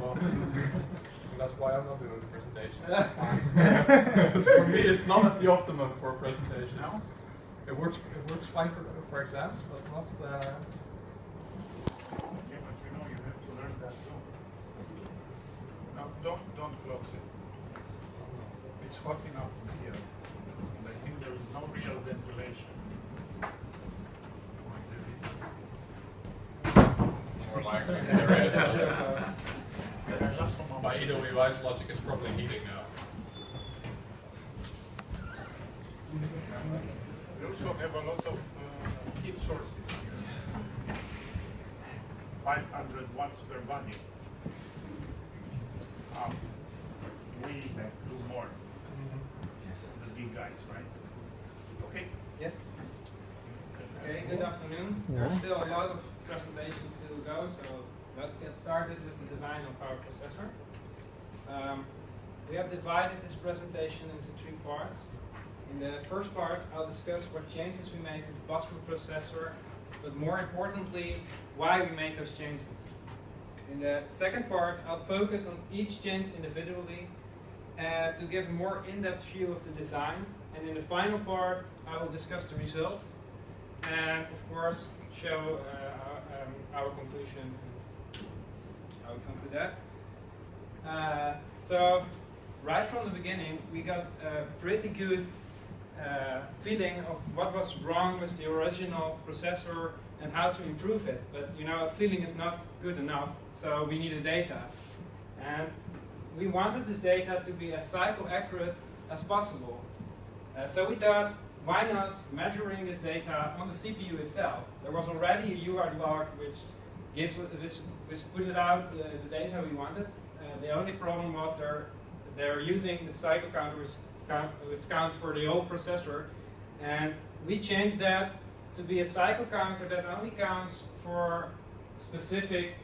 Well, that's why I'm not doing the presentation. For me, it's not the optimum for presentations. No? It works fine for exams, but not. Yeah, but you know you have to learn that too. No, don't close it. It's hot enough in here, and I think there is no real ventilation. More likely there is. By EWI's logic, it's probably heating now. We also have a lot of heat sources here. 500 watts per body. We do more. The big guys, right? Okay. Yes. Okay, good afternoon. There are still a lot of presentations to go, so let's get started with the design of our processor. We have divided this presentation into 3 parts. In the first part, I'll discuss what changes we made to the Bosmer processor, but more importantly, why we made those changes. In the second part, I'll focus on each change individually to give a more in-depth view of the design. And in the final part, I will discuss the results and, of course, show our conclusion and how we come to that. So, right from the beginning, we got a pretty good feeling of what was wrong with the original processor and how to improve it. But you know, a feeling is not good enough, so we needed data. And we wanted this data to be as cycle accurate as possible. So we thought, why not measuring this data on the CPU itself? There was already a UART log which gives which put it out the data we wanted. The only problem was they're using the cycle counter which counts for the old processor, and we changed that to be a cycle counter that only counts for specific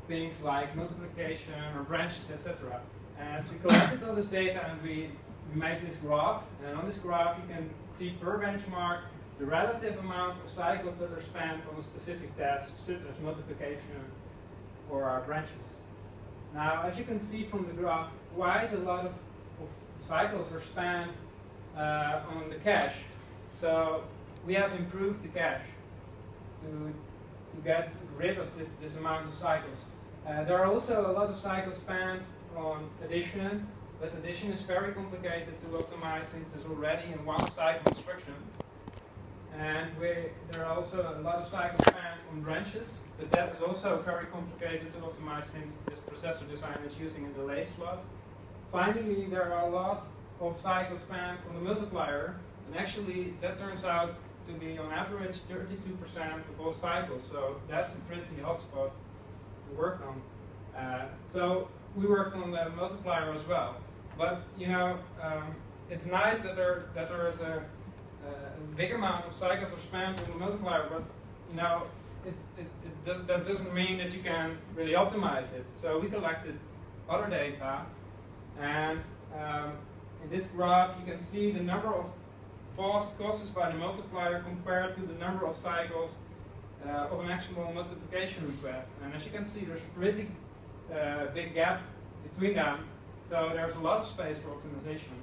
things like multiplication or branches, etc. And so we collected all this data and we made this graph, and on this graph you can see per benchmark the relative amount of cycles that are spent on a specific task, such as multiplication or branches. Now, as you can see from the graph, quite a lot of cycles are spent on the cache. So we have improved the cache to get rid of this amount of cycles. There are also a lot of cycles spent on addition, but addition is very complicated to optimize since it's already in one cycle instruction. And there are also a lot of cycles spent on branches, but that is also very complicated to optimize since this processor design is using a delay slot. Finally, there are a lot of cycles spent on the multiplier, and actually that turns out to be on average 32% of all cycles, so that's a pretty hot spot to work on. So we worked on the multiplier as well, but you know, it's nice that there is a big amount of cycles are spent on the multiplier, but you know, that doesn't mean that you can really optimize it. So we collected other data, and in this graph you can see the number of paused caused by the multiplier compared to the number of cycles of an actual multiplication request. And as you can see, there's a pretty big gap between them, so there's a lot of space for optimization.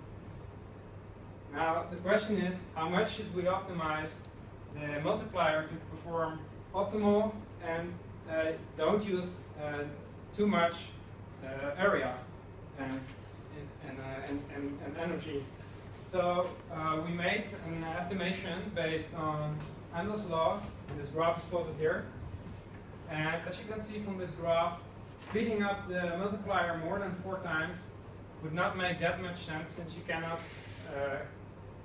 Now the question is, how much should we optimize the multiplier to perform optimal and don't use too much area and energy? So we made an estimation based on Handel's law, and this graph is plotted here. And as you can see from this graph, speeding up the multiplier more than 4 times would not make that much sense, since you cannot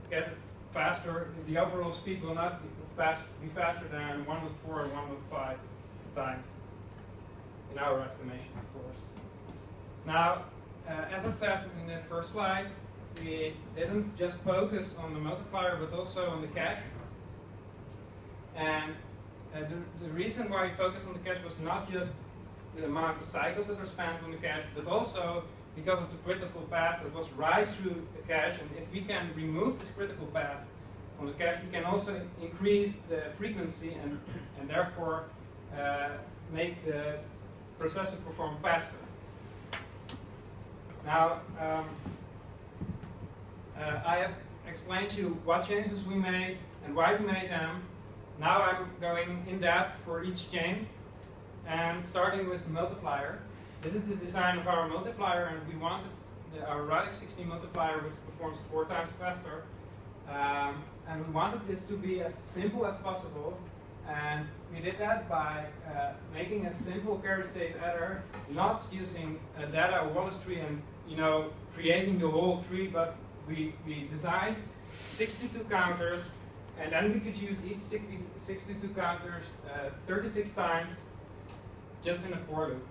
get it faster. The overall speed will not be faster than 1/4 or 1/5 times, in our estimation, of course. Now, as I said in the first slide, we didn't just focus on the multiplier, but also on the cache. And the reason why we focused on the cache was not just the amount of cycles that are spent on the cache, but also because of the critical path that was right through the cache. And if we can remove this critical path on the cache, we can also increase the frequency and therefore make the processor perform faster. Now, I have explained to you what changes we made and why we made them. Now I'm going in depth for each change, and starting with the multiplier. This is the design of our multiplier, and we wanted our Radix 16 multiplier, which performs 4 times faster. And we wanted this to be as simple as possible, and we did that by making a simple carry state adder, not using a data Wallace tree and creating the whole tree, but we designed 62 counters, and then we could use each 62 counters 36 times just in a for loop.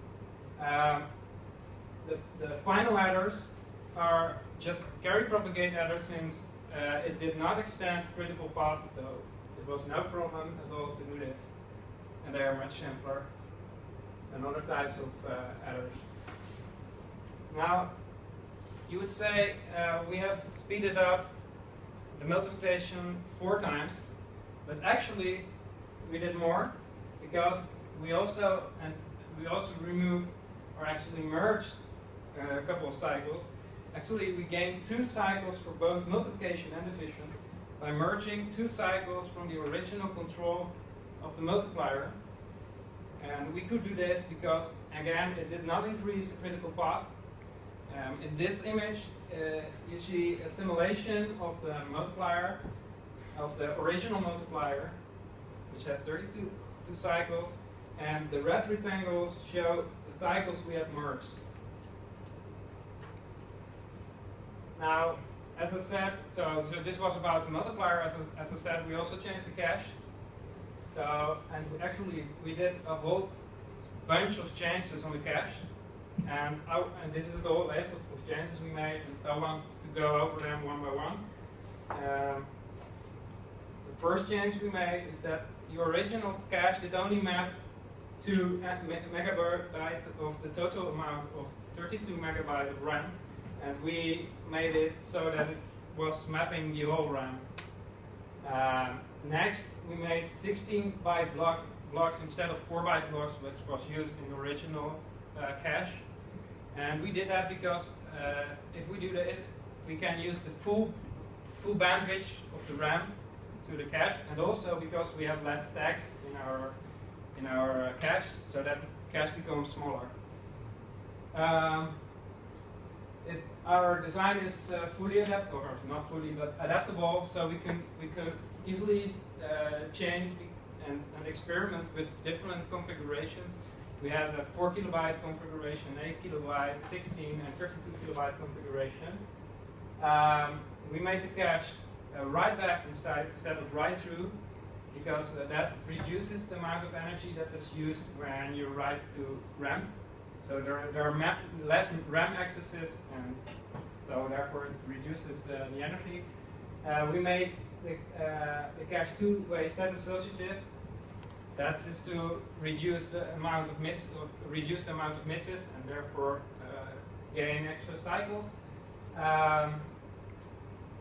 The final adders are just carry propagate adders, since it did not extend critical path, so it was no problem at all to do this. And they are much simpler than other types of adders. Now, you would say we have speeded up the multiplication 4 times, but actually we did more, because we also removed, or actually merged, a couple of cycles. Actually, we gained 2 cycles for both multiplication and division by merging 2 cycles from the original control of the multiplier. And we could do this because, again, it did not increase the critical path. In this image, you see a simulation of the multiplier, of the original multiplier, which had 32 cycles, and the red rectangles show the cycles we have merged. Now, as I said, so this was about the multiplier. As I said, we also changed the cache. So, and we did a whole bunch of changes on the cache. And this is the whole list of changes we made, and I want to go over them one by one. The first change we made is that the original cache did only map to megabyte of the total amount of 32 megabyte of RAM, and we made it so that it was mapping the whole RAM. Next, we made 16-byte blocks instead of 4-byte blocks, which was used in the original cache. And we did that because if we do this, we can use the full bandwidth of the RAM to the cache, and also because we have less tags in our cache, so that the cache becomes smaller. Our design is fully adaptable, or not fully, but adaptable, so we could easily change and experiment with different configurations. We had a 4 kilobyte configuration, 8 kilobyte, 16 and 32 kilobyte configuration. We made the cache write back instead of write through, because that reduces the amount of energy that is used when you write to RAM. So there are less RAM accesses, and so therefore it reduces the energy. We made the cache two-way set associative. That is to reduce the amount of misses, and therefore gain extra cycles.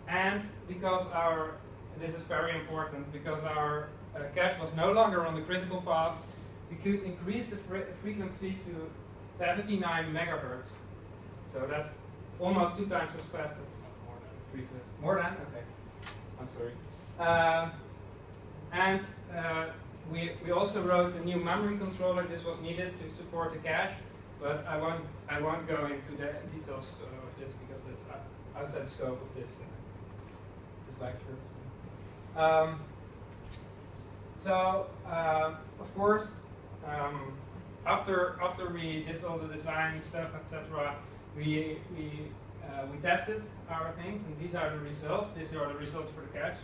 And because this is very important, because our cache was no longer on the critical path, we could increase the frequency to 79 megahertz. So that's almost 2 times as fast as previous. More than? Okay. I'm sorry. And we also wrote a new memory controller. This was needed to support the cache, but I won't go into the details of this because it's outside the scope of this lecture. Of course, after we did all the design stuff, etc., we tested our things, and these are the results. These are the results for the cache.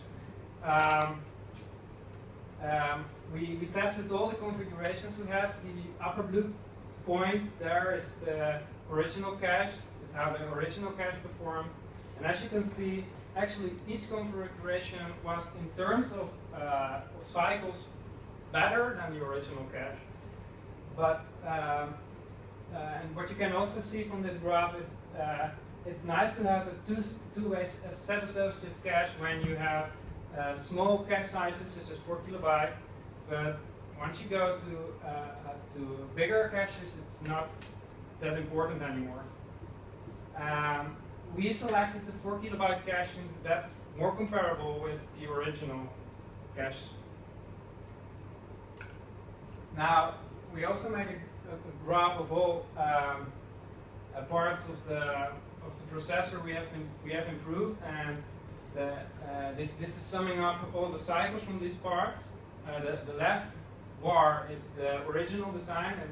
We tested all the configurations we had. The upper blue point there is the original cache. Is how the original cache performed. And as you can see, actually each configuration was, in terms of cycles, better than the original cache. But and what you can also see from this graph is it's nice to have a two-way set associative cache when you have small cache sizes such as 4 kilobyte, but once you go to bigger caches, it's not that important anymore. We selected the 4 kilobyte cache since that's more comparable with the original cache. Now, we also made a graph of all parts of the processor we have improved, and this is summing up all the cycles from these parts. The left bar is the original design, and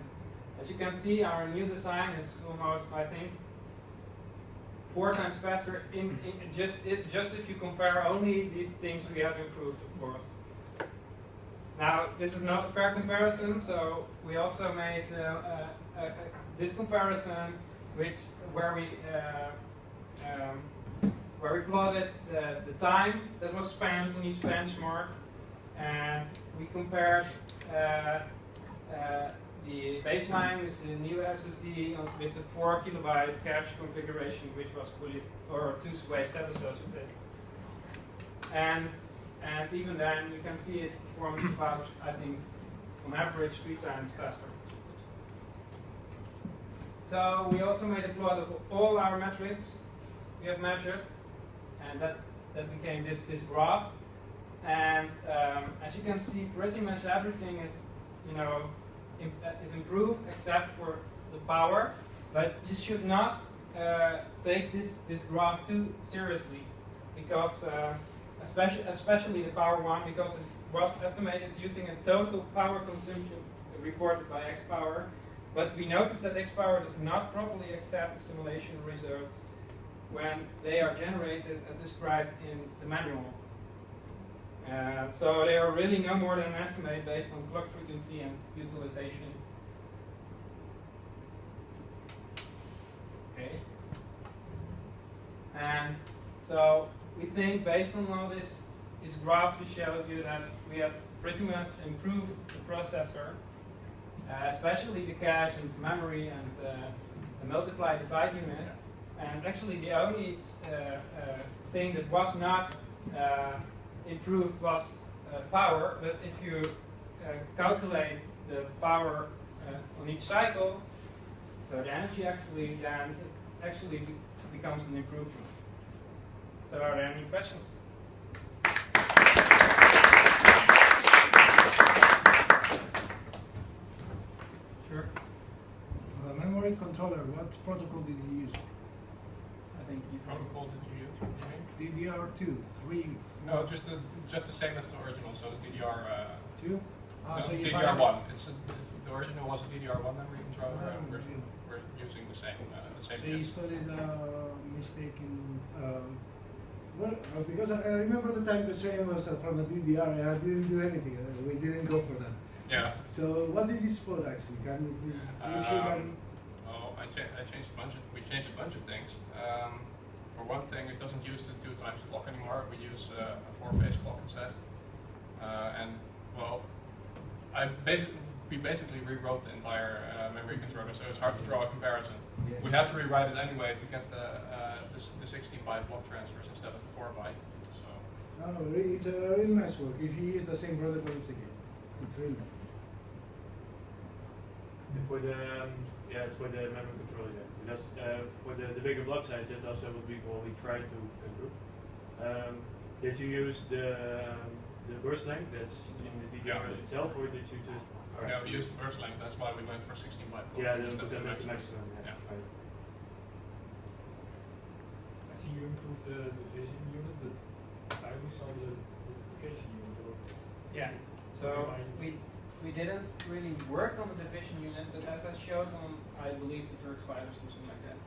as you can see, our new design is almost, I think, 4 times faster. Just if you compare only these things we have improved, of course. Now, this is not a fair comparison, so we also made this comparison, where we plotted the time that was spent on each benchmark, and we compared the baseline with the new SSD with a 4 kilobyte cache configuration, which was fully or two-way set associated. And even then, you can see it performs about, I think, on average 3 times faster. So we also made a plot of all our metrics we have measured, and that became this graph. And as you can see, pretty much everything is, is improved except for the power. But you should not take this graph too seriously, because especially the power one, because it was estimated using a total power consumption reported by XPower. But we noticed that XPower does not properly accept the simulation results when they are generated as described in the manual. So they are really no more than an estimate based on clock frequency and utilization. Okay. And so we think, based on all this graph we showed you, that we have pretty much improved the processor, especially the cache and memory and the multiply divide unit. And actually, the only thing that was not improved was power. But if you calculate the power on each cycle, so the energy actually, then it actually becomes an improvement. So are there any questions? Sure. For the memory controller, what protocol did you use? I think you Protocols that you use, you mean? DDR2, 3, 4? No, just the same as the original, so DDR... 2? No, So you DDR1. The original was a DDR1 memory controller, and we're using the same So you chip. studied mistake in... because I remember the time the stream was from the DDR and I didn't do anything. We didn't go for that. Yeah. So what did you spot actually? Can you please, if you can... Well, we changed a bunch of things. For one thing, it doesn't use the 2 times clock anymore. We use a 4-phase clock instead. And well, we basically rewrote the entire memory controller, so it's hard to draw a comparison. Yeah. We had to rewrite it anyway to get the 16-byte block transfers instead of the 4-byte. So. No, it's a really nice work. If you use the same protocol, it's again. It's really nice. For the it's for the memory controller. Yeah. Because for the bigger block size, that's also what we try to improve. Did you use the burst length that's in the DDR itself, or did you just? Right. Yeah, we used the burst length. That's why we went for 16-byte block. Yeah, because that's the maximum. Yeah. Yeah. Right. I see you improved the vision unit, but I only saw the multiplication unit. Or Yeah. So we didn't really work on the division unit, but as I showed on, I believe, the Turks 5 or something like that,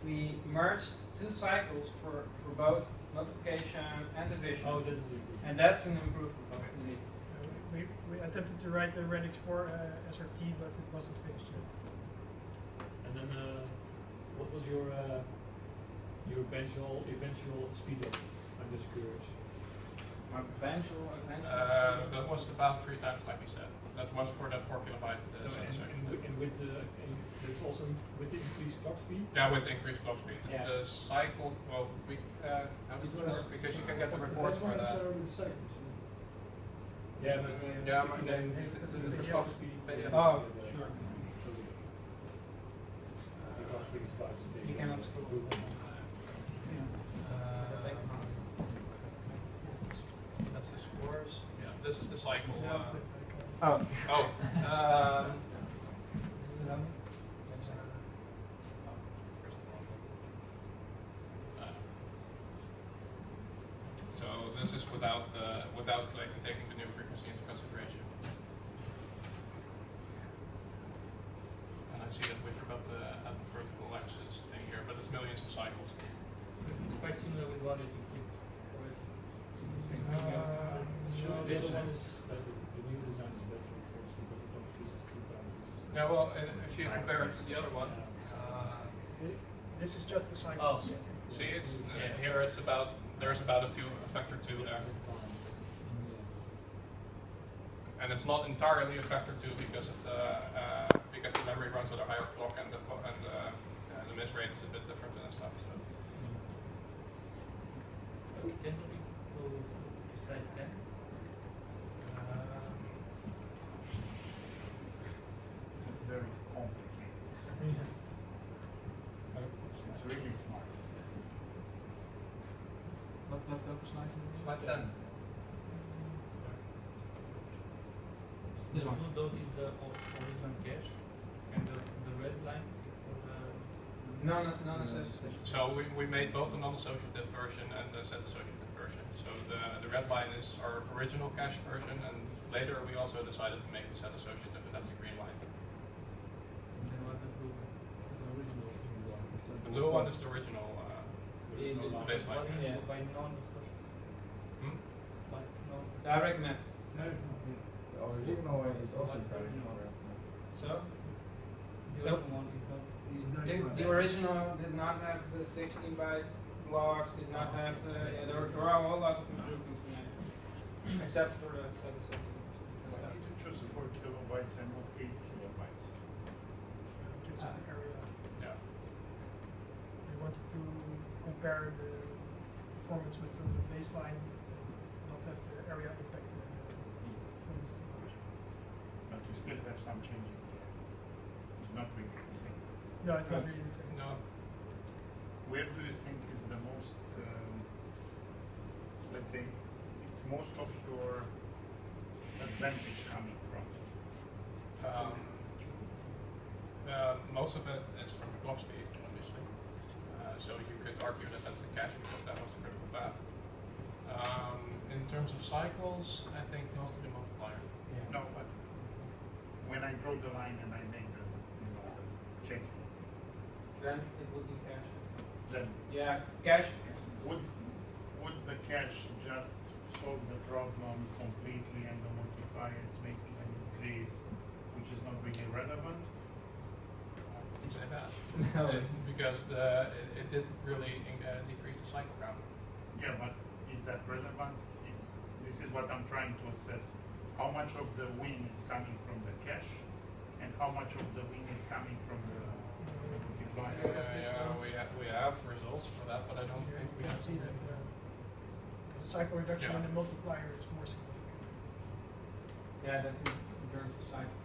we merged 2 cycles for both multiplication and division. oh, that's the And that's an improvement. Okay. Indeed. We attempted to write the Radix 4 SRT, but it wasn't finished yet. And then what was your eventual speed up? I'm just curious. My eventual. That was about 3 times, like we said. That was for the 4 kilobyte So sensor. and with that's also with the increased clock speed. Yeah, with increased clock speed. Yeah. The cycle, well, how does this work? Because you can get the reports for that. Yeah, but Yeah, if maar you then de verslaggebied PDF. Oh, sure. because we start You cannot scroll. That's the scores. Yeah, this is the cycle. Oh. Oh. So this is without taking the new frequency into consideration. And I see that we forgot to add the vertical axis thing here, but it's millions of cycles. It's quite similar with one that you keep already. Sure, The other same. one is better. The new design is better, of course, because it don't uses two times. Yeah, well, if you compare it to the other one, This is just the cycle. Oh, see, it's here. It's about there's about a factor 2 there, and it's not entirely a factor 2 because of the memory runs with a higher clock and the miss rate is a bit different and stuff. So. Can you please go to slide 10? It's very complicated. It's really smart. Welke slide? Slide 10. This one. Blue dot is the original cache, and the red line is for the Non-associative. So we made both a non-associative version and a set associative version. So the red line is our original cache version, and later we also decided to make it set associative, and that's the green line. and then what the blue one is the original. The blue one is the original What baseline. is Yeah. by non-associative? Hmm? What's non? Direct mapped. The original one is also What's the very original? So The So- original one is not. the original did not have the 16 byte blocks, did not have the, yeah, there were a whole lot of improvements we made, except for the set associative. Why did you choose 4 kilobytes and not 8 kilobytes? Gives it the area. Yeah. We wanted to compare the performance with the baseline, not have the area impact the performance. But you still have some changing here. It's not really the same. No, it's not really the same. No. Where do you think is the most, let's say, it's most of your advantage coming from? Most of it is from the clock speed, obviously. So you could argue that that's the cache because that was the critical path. In terms of cycles, I think most of the multiplier. No, but when I draw the line and I make the, the check, Then it would be cache. then Yeah, cache. would the cache just solve the problem completely and the multiplier is making an increase, which is not really relevant? I'd say that. No. Because it did really decrease the cycle count. Yeah, but is that relevant? This is what I'm trying to assess. How much of the win is coming from the cache, and how much of the win is coming from the multiplier? Yeah, we have results for that, but I don't think we You have can see that the cycle reduction Yeah. in the multiplier is more significant. Yeah, that's in terms of cycle.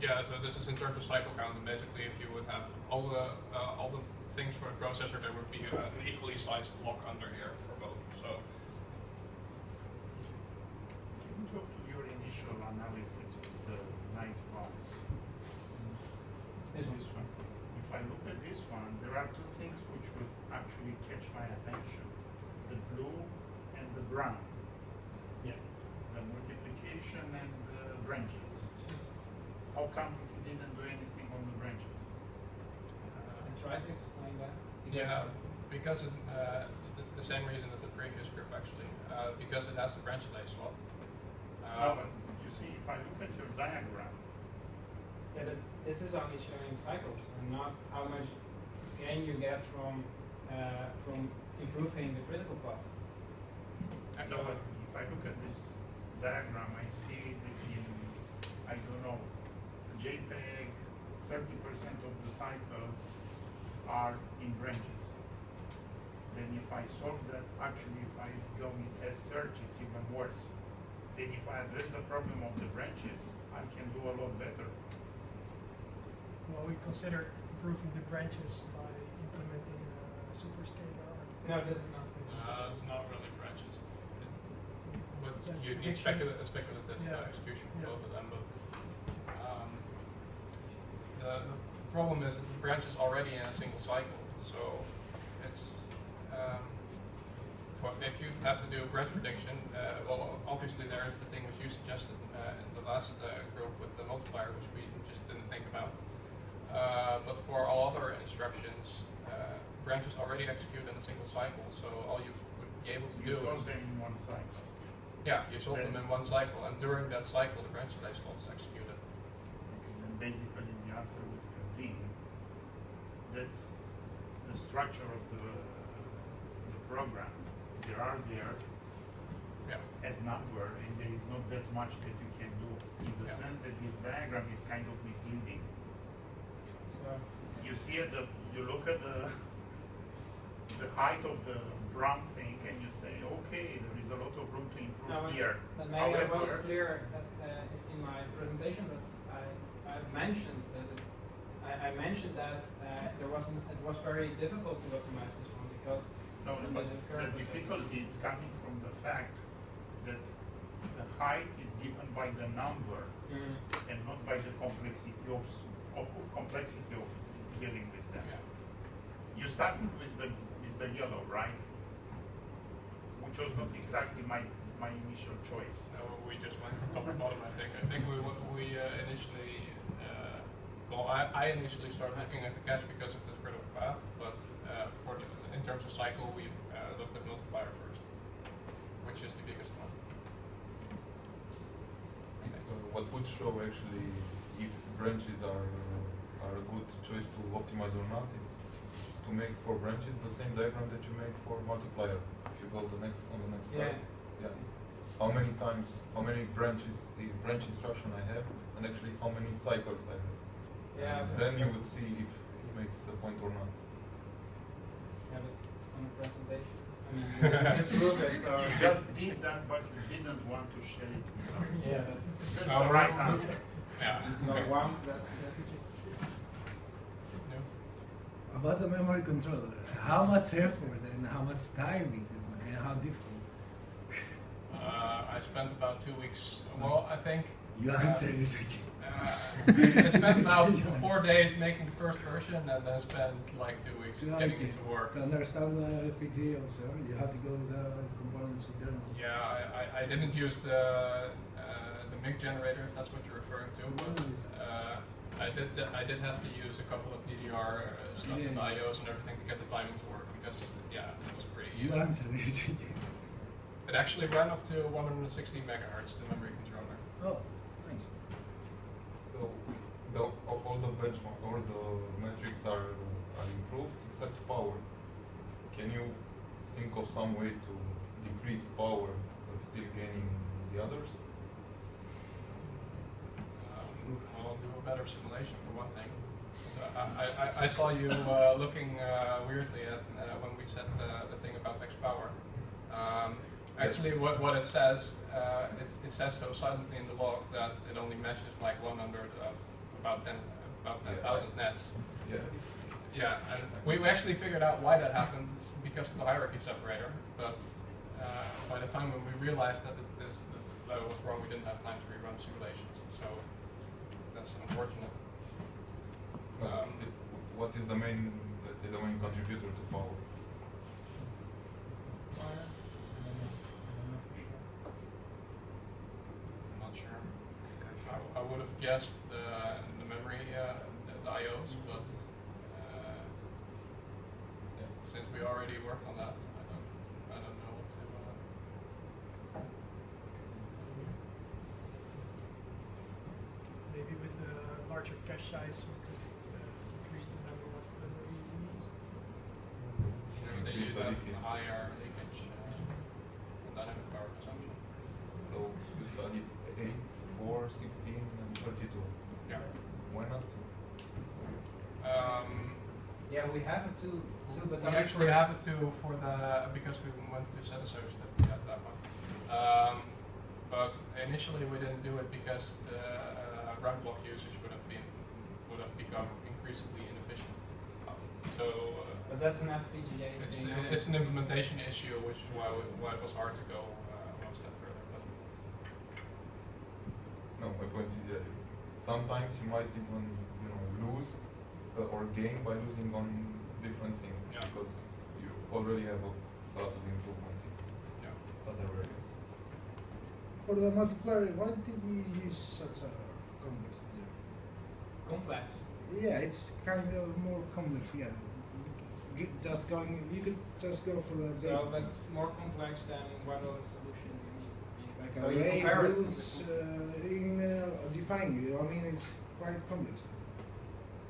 Yeah, so this is in terms of cycle count, and basically if you would have all the things for the processor, there would be an equally sized block under here for both. So Can you go to your initial analysis with the nice box? This one. This one. If I look at this one, there are two things which would actually catch my attention: the blue and the brown. Yeah. The multiplication and the branches. How come you didn't do anything on the branches? And try to explain that. yeah, because the same reason that the previous group actually, because it has the branch delay slot. No, but you see, if I look at your diagram, Yeah, but this is only showing cycles and not how much gain you get from improving the critical path. And so if I look at this diagram, I see that in, I don't know, JPEG, 30% of the cycles are in branches. Then if I solve that, actually if I go in S search, it's even worse. then if I address the problem of the branches, I can do a lot better. Well, we considered improving the branches by implementing a superscalar No, architecture. that's not. It's not really branches. But Just you need prediction. speculative Yeah. execution for Yeah. both of them. But the problem is that the branch is already in a single cycle, so it's if you have to do branch prediction. Well, obviously there is the thing which you suggested in the last group with the multiplier, which we just didn't think about. But for all other instructions, branches already execute in a single cycle, so all you would be able to You do solve is, them in one cycle. yeah, you solve them in one cycle, and during that cycle, the branch delay slot is executed. And basically the answer would have been that's the structure of the program. There are there Yeah. as number, and there is not that much that you can do, in the Yeah. sense that this diagram is kind of misleading. So, You see at you look at the height of the brown thing, and you say, okay, there is a lot of room to improve no, here. but maybe I wasn't However, clear in my presentation, but I mentioned that I mentioned that it was very difficult to optimize this one because no, the but curve the was difficulty is coming from the fact that the height is given by the number and not by the complexity of dealing with them. Yeah. You started with the yellow, right? Which was not exactly my initial choice. We just went from top to bottom. I think we initially, I initially started looking at the cache because of this critical path, but in terms of cycle, we looked at multiplier first, which is the biggest one. What would show actually if branches are a good choice to optimize or not, it's to make for branches the same diagram that you make for multiplier. If you go on the next slide. Yeah. How many branch instruction I have, and actually how many cycles I have. Yeah, And but- then you would see if it makes a point or not. Yeah, but on the presentation, I mean, you can prove it. So You just did that, but you didn't want to share it with us. yeah, That's No, the right answer. Yeah. no one. That's No. About the memory controller, how much effort and how much time it took and how difficult? I spent about 2 weeks. Well, I think. You answered it again. I spent about 4 days making the first version, and then spent like 2 weeks getting it to work. To understand the FXE also, you have to go with the components internal. Yeah, I didn't use the MIG generator, if that's what you're referring to, but I did have to use a couple of DDR stuff and IOs and everything to get the timing to work because yeah, it was pretty. You answered it again. It actually ran up to 160 megahertz, the memory controller. Oh, nice. So all the benchmark or the metrics are improved except power. Can you think of some way to decrease power but still gaining the others? I'll do a better simulation for one thing. So I saw you looking weirdly at when we said the thing about X power. Actually, what it says, it says so silently in the log that it only measures like 100 of about 10,000 nets. Yeah. Yeah, and we actually figured out why that happened. It's because of the hierarchy separator. But by the time when we realized that this level was wrong, we didn't have time to rerun simulations. So that's unfortunate. What is the main, let's say, the main contributor to power? I'm not sure. I would have guessed the memory, the IOs, but since we already worked on that, I don't know what to. Maybe with a larger cache size, you could increase the number of memory needs. They Increase should the have leakage. higher leakage and dynamic power consumption. So you studied 8, 4, 16, and 32. Yeah. Why not 2? Yeah, we have it too, but We actually have it too for the because we went to set associative. We had that one. But initially we didn't do it because the run block usage would have become increasingly inefficient. So But that's an FPGA thing. it's an implementation issue, which is why it was hard to go one step further. But No, my point is that sometimes you might even lose or gain by losing on different things Yeah. because you already have a lot of improvement in yeah. other areas. For the multiplier, why did you use such a complex design? Complex. Yeah, it's kind of more complex. Yeah, you could just go for the So, basic. but more complex than what other solution you need. Like So you array compare it rules with- in define you. I mean, it's quite complex.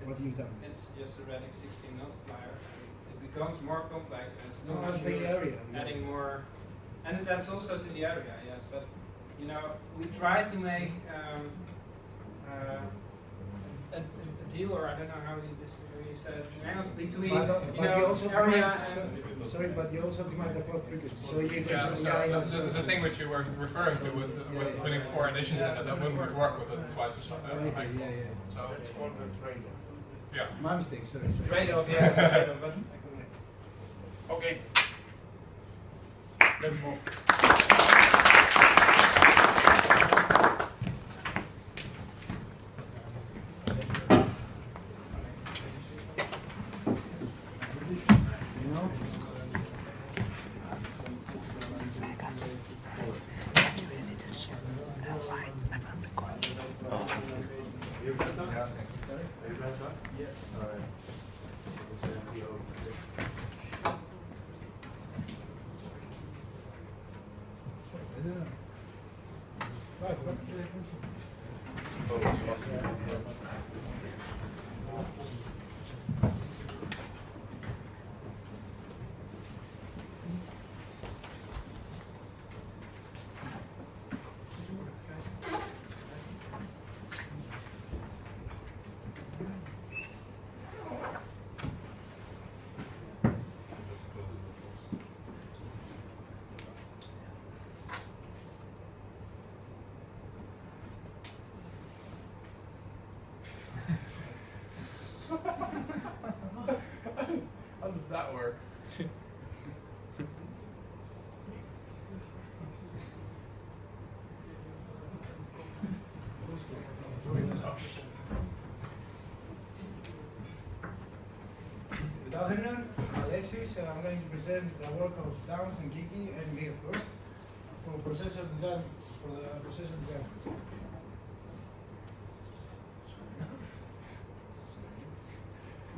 What It's- you've done. It's just a Radix 16 multiplier. It becomes more complex as So soon as as the you're area. adding more, and that's also to the area, yes. But we try to make a deal, or I don't know how you said it in English, between But you also area optimize. and Sorry, but you also optimize the clock frequency. So you can Yeah, just so the thing which you were referring to with putting 4 additions in it, that wouldn't work with a twice as high Okay, high yeah, clock. yeah. So That's called the trade-off. yeah. My mistake. Sorry. trade-off, yeah, trade-off, but Okay. Let's move. You know. You got that? Sorry. Are you got that? Yeah. Alright. We'll send you over. I don't know. Right, How does that work? Good afternoon, I'm Alexis, and I'm going to present the work of Downs and Kiki and me, of course, for processor design.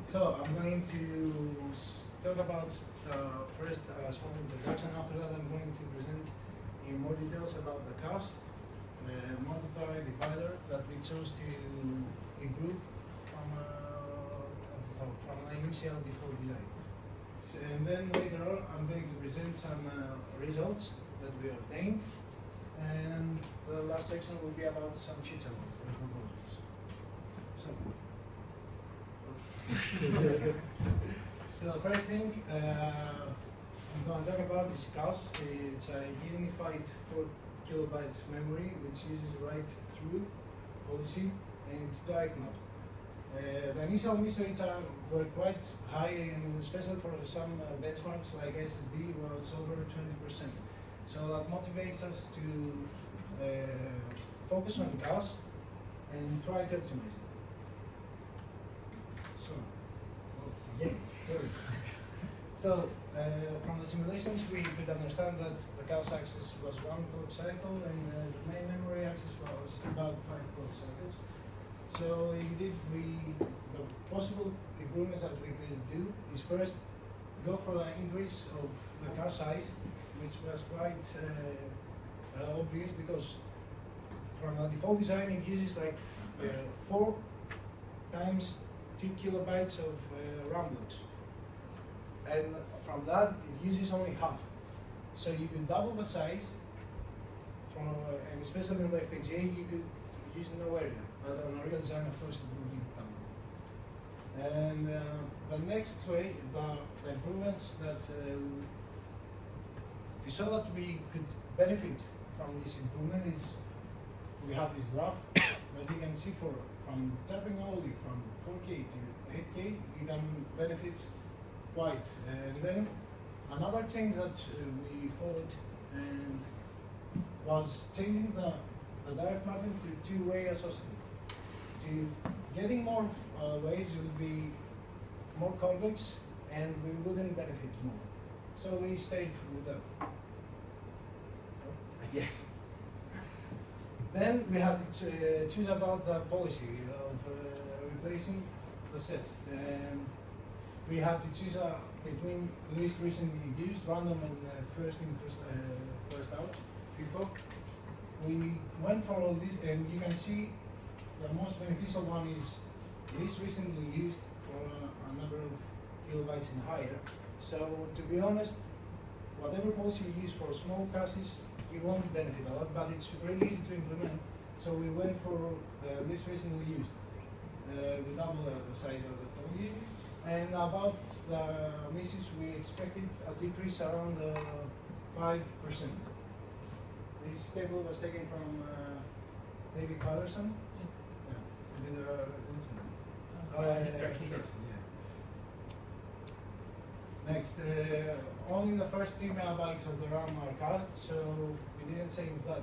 So I'm going to talk about first a small introduction. After that, I'm going to present in more details about the CAS multiplier divider that we chose to improve from an initial default design. So, and then later on, I'm going to present some results that we obtained, and the last section will be about some future proposals. So the first thing I'm going to talk about is CAS. It's a unified 4 kilobytes memory which uses write-through policy, and it's direct mapped. The initial mysteries were quite high, and especially for some benchmarks like SSD was over 20%. So that motivates us to focus on CAS and try to optimize it. So, again, sorry. So, from the simulations, we could understand that the CAS axis was 1 clock cycle, and the main memory axis was about 5 clock cycles. So, indeed, the possible improvements that we could do is first go for the increase of the CAS size, which was quite obvious because from the default design, it uses like 4 times 2 kilobytes of RAM blocks. And from that, it uses only half. So you could double the size, and especially in the FPGA, you could use no area. But on a real design, of course, it will be double. And the next way, the improvements that to show that we could benefit from this improvement is we have this graph that you can see from tapping only from 4K to 8K, you can benefit quite. And then another change that we followed and was changing the direct mapping to two-way associative. To getting more waves would be more complex and we wouldn't benefit more. So we stayed with that. Yeah. Then we had to choose about the policy of replacing the sets. And we had to choose between least recently used, random, and first in, first out, FIFO. We went for all these, and you can see the most beneficial one is least recently used for a number of kilobytes and higher. So to be honest, whatever policy you use for small caches, you won't benefit a lot, but it's really easy to implement. So we went for least recently used. We doubled the size as I told you. And about the misses, we expected a decrease around 5%. This table was taken from David Patterson. Next, only the first 2 megabytes of the RAM are cast, so we didn't change that.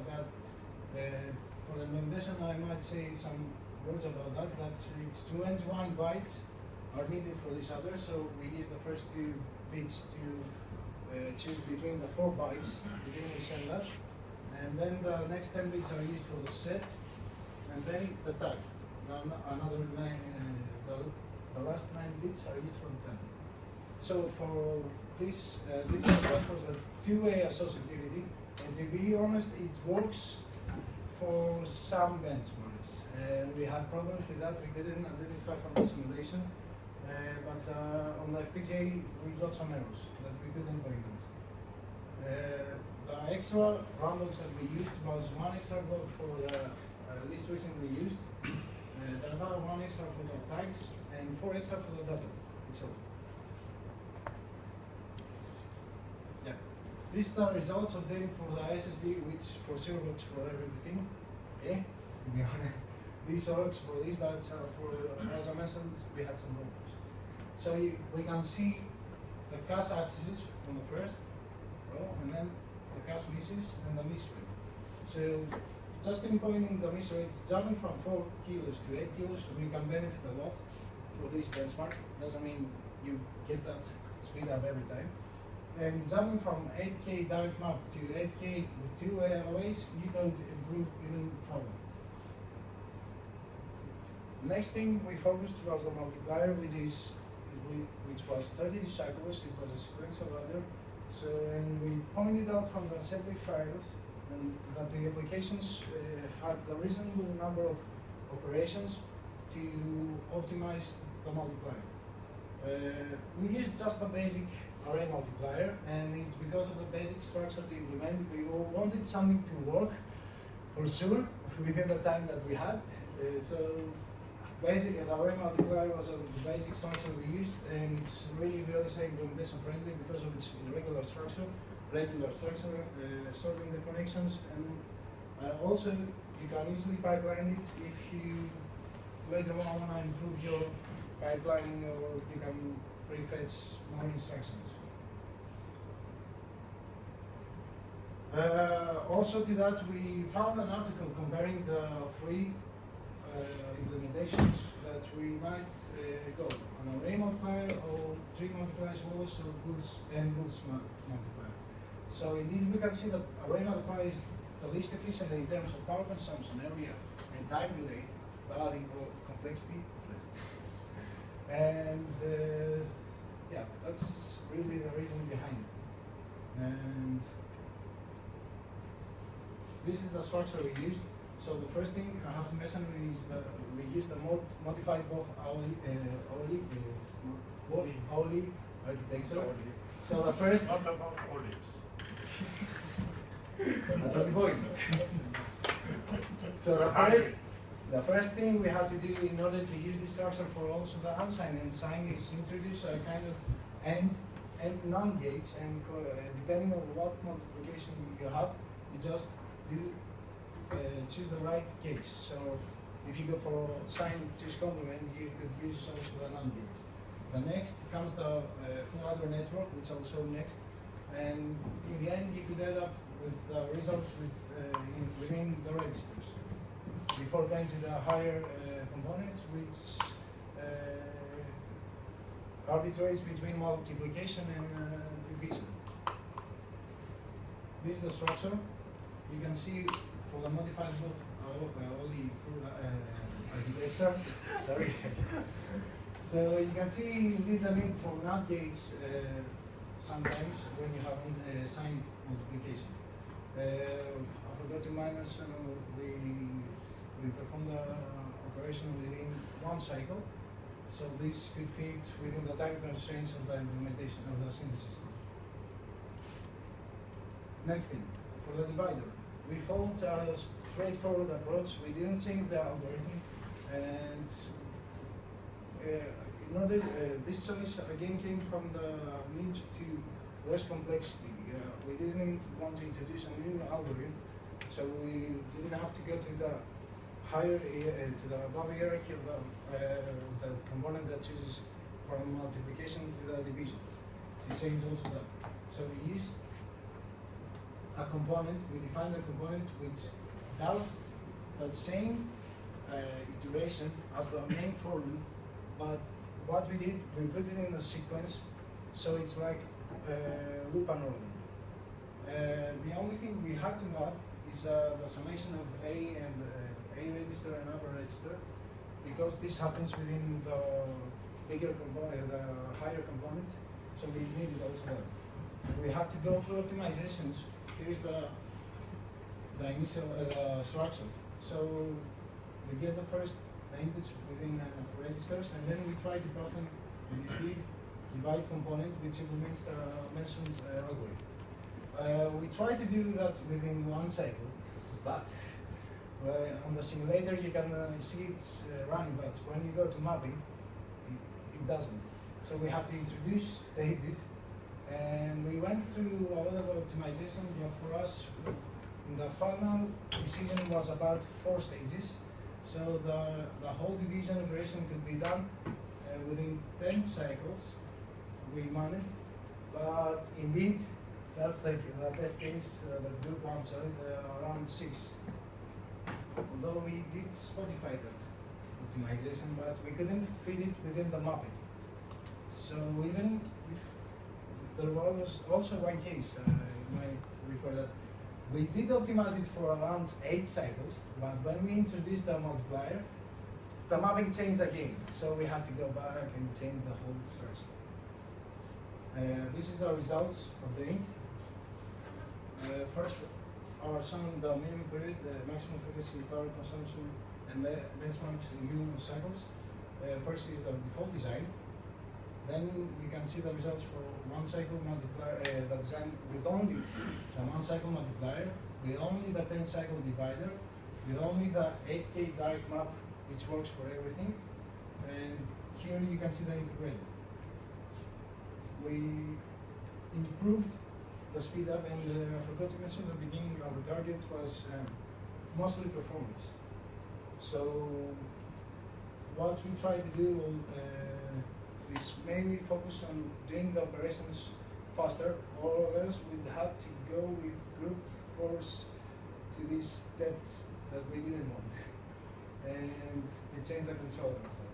For the implementation, I might say some words about that. That it's 21 bytes are needed for this other, so we use the first 2 bits to choose between the 4 bytes. We didn't send that. And then the next 10 bits are used for the set, and then the tag. Another 9, the last 9 bits are used for the tag. So for this approach was a two-way associativity, and to be honest, it works for some benchmarks. And we had problems with that. We couldn't identify from the simulation, but on the FPGA we got some errors that we couldn't point out. The extra RAM blocks that we used was 1 extra block for the least recently used, another 1 extra for the tags, and 4 extra for the data itself. Yeah. These are results obtained for the SSD, which for sure works for everything. Yeah, to be honest. These works for this, but for, as I mentioned, we had some problems. So we can see the cache accesses from the first row, and then the cache misses and the miss rate. So just pinpointing the miss rates, jumping from 4 kilos to 8 kilos, we can benefit a lot for this benchmark. Doesn't mean you get that speed up every time. And jumping from 8K direct map to 8K with 2 ways, you could improve even further. Next thing we focused was the multiplier, which was 32 cycles. It was a sequential ladder. So, and we pointed out from the assembly files and that the applications had a reasonable number of operations to optimize the multiplier. We used just a basic array multiplier, and it's because of the basic structure to implement. We wanted something to work for sure within the time that we had. So basically, the array multiplier was the basic structure we used, and it's really say implementation friendly because of its regular structure, sorting the connections, and also you can easily pipeline it if you later on want to improve your pipelining, or you can prefetch more instructions. Also to that, we found an article comparing the 3 implementations that we might go an array multiplier or 3 multipliers also goods and goods multiplier. So indeed we can see that array multiplier is the least efficient in terms of power consumption, area, and time delay, but adding complexity is less. And yeah, that's really the reason behind it. And this is the structure we used. So the first thing I have to mention is that we used the modified both Pauli architecture. So the first. Not about olives. Not on point. So the first thing we had to do in order to use this structure for also the unsigned and signed is introduce a kind of AND NAND gates, and depending on what multiplication you have, you just do choose the right gates. So if you go for signed to complement, you could use also the NAND gates. The next comes the full adder network, which I'll show next. And in the end, you could end up with the result within the registers. Before going to the higher components, which arbitrates between multiplication and division. This is the structure. You can see for the modified only full architecture. Sorry. So you can see indeed the need for NAND gates sometimes when you have signed multiplication. I forgot to mention we perform the operation within one cycle. So this could fit within the time constraints of the implementation of the synthesis. Next thing, for the divider. We followed a straightforward approach. We didn't change the algorithm. And in order, this choice again came from the need to less complexity. We didn't want to introduce a new algorithm. So we didn't have to go to the higher, to the above hierarchy of the component that chooses from multiplication to the division. To change also that. So we used a component, we defined a component which does the same iteration as the main for loop, but what we did, we put it in a sequence, so it's like loop and order. The only thing we had to have is the summation of A and A register and upper register, because this happens within the bigger component, the higher component, so we need it also there. We had to go through optimizations. Here's the initial structure. So we get the first inputs within registers, and then we try to pass them with this divide component, which implements the mentioned algorithm. We try to do that within one cycle, but on the simulator you can see it's running, but when you go to mapping, it doesn't. So we have to introduce stages, and we went through a lot of optimization, but for us, the final decision was about 4 stages. So the whole division operation could be done within 10 cycles. We managed, but indeed, that's the best case, the group answered around 6. Although we did Spotify that optimization, but we couldn't fit it within the mapping. So even if there was also one case, you might refer that, we did optimize it for around 8 cycles, but when we introduced the multiplier, the mapping changed again. So we had to go back and change the whole structure. This is the results obtained. First, our shown the minimum period, maximum frequency, power consumption, and benchmarks in million cycles. First is the default design. Then you can see the results for one cycle multiplier, the design with only the one cycle multiplier, with only the 10 cycle divider, with only the 8K direct map, which works for everything. And here you can see the integrator. We improved the speed up, and I forgot to mention at the beginning, our target was mostly performance. So what we try to do is mainly focus on doing the operations faster, or else we'd have to go with group force to these depths that we didn't want, and to change the controller and stuff.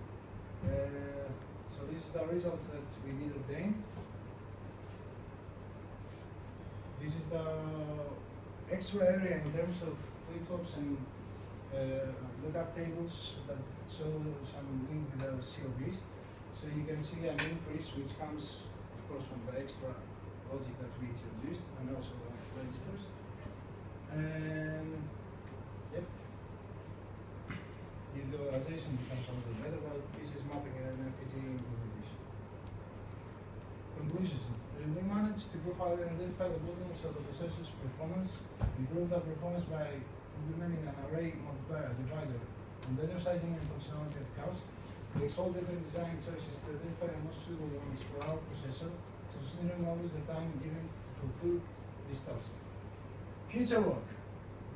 So these are the results that we did obtain. This is the extra area in terms of flip-flops and lookup tables that show some link with the COBs. So you can see an increase which comes, of course, from the extra logic that we introduced, and also the registers. And yep, utilization becomes a little better, but this is mapping an FPGA implementation. Conclusions. We managed to profile and identify the bottlenecks of the processor's performance, improve the performance by implementing an array multiplier divider, and better sizing and functionality of cows. We explored different design choices to identify the most suitable ones for our processor, considering always the time given to fulfill this task. Future work.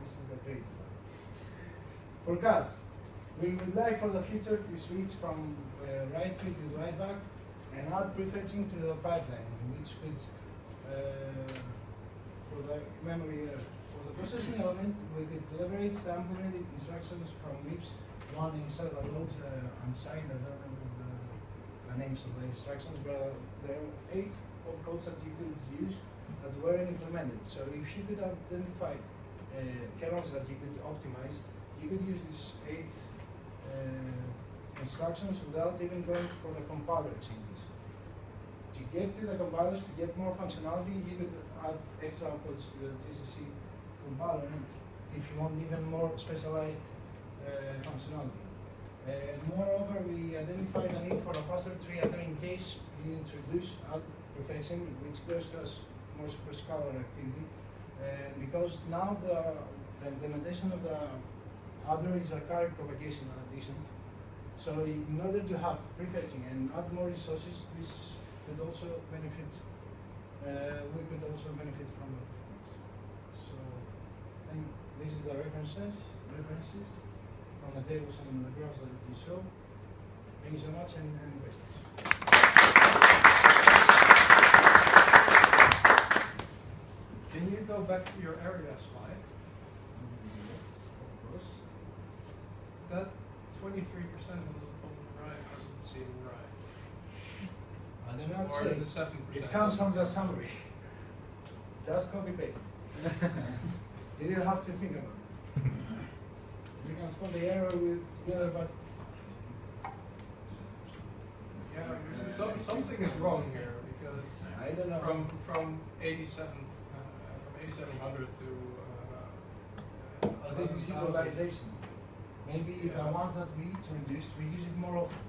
This is the crazy part. For cars, we would like for the future to switch from write tree to write back and add prefetching to the pipeline, which would, for the memory, for the processing element, we could leverage the implemented instructions from MIPS. One inside the load unsigned, I don't remember the names of the instructions, but there are 8 codes that you could use that weren't implemented. So if you could identify kernels that you could optimize, you could use these 8 instructions without even going for the compiler changes. To get to the compilers, to get more functionality, you could add extra outputs to the GCC compiler if you want even more specialized functionality. Moreover, we identify the need for a faster tree adder in case you introduce add prefetching, which goes to us more superscalar activity. Because now the implementation of the adder is a carry propagation addition. So in order to have prefetching and add more resources, this could also benefit, we could also benefit from the performance. So I think this is the references from the tables and the graphs that you saw. Thank you so much and questions. Can you go back to your area slide? Yes, of course. That 23% on the right doesn't seem right. I don't know Or what the to 7%. say. It comes from the summary. Just copy paste. You didn't have to think about it. You can spell the error with together, but Yeah, something is wrong here because I don't know. from 8700 to This is 11,000. utilization. Maybe the ones that we introduced, we use it more often.